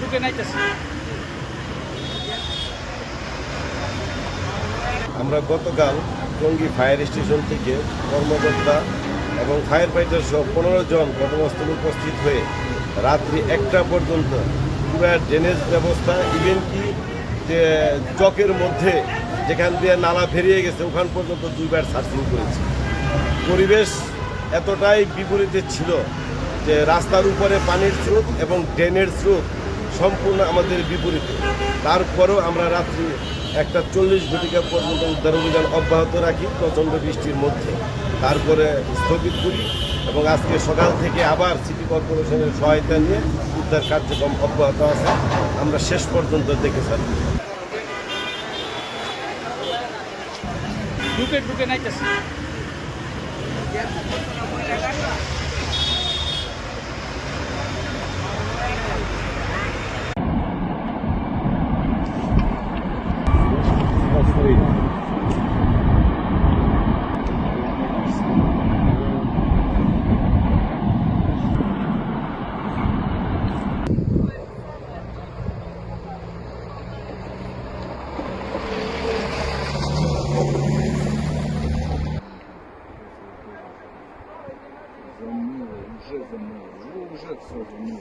ঢুকে নাইতেছে। আমরা গতকাল টঙ্গী ফায়ার স্টেশন থেকে কর্মকর্তা এবং ফায়ার ফাইটার সহ 15 জন ঘটনাস্থলে উপস্থিত হয়ে রাত্রি 1টা পর্যন্ত পুরো ড্রেনেজ ব্যবস্থা, ইভেন কি যে চকের মধ্যে যেখান দিয়ে নালা বেরিয়ে গেছে ওখান পর্যন্ত 2বার সার্চিং করেছি। পরিবেশ এতটাই বিপরীতে ছিল যে রাস্তার উপরে পানির স্রোত এবং ড্রেনের স্রোত সম্পূর্ণ আমাদের বিপরীতে। তারপরেও আমরা রাত্রি 1:40 ঘটিকা পর্যন্ত উদ্ধার অভিযান অব্যাহত রাখি প্রচণ্ড বৃষ্টির মধ্যে। তারপরে স্থগিত করি এবং আজকে সকাল থেকে আবার সিটি কর্পোরেশনের সহায়তা নিয়ে উদ্ধার কার্যক্রম অব্যাহত আছে। আমরা শেষ পর্যন্ত দেখে থাকি। ঢুকে নাইতেছে। Уже все замыло.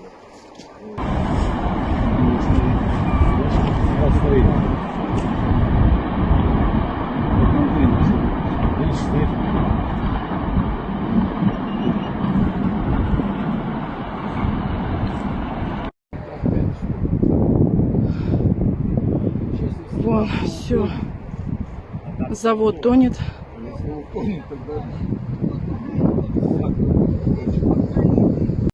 Вон, все. Завод тонет. Если вы помните, тогда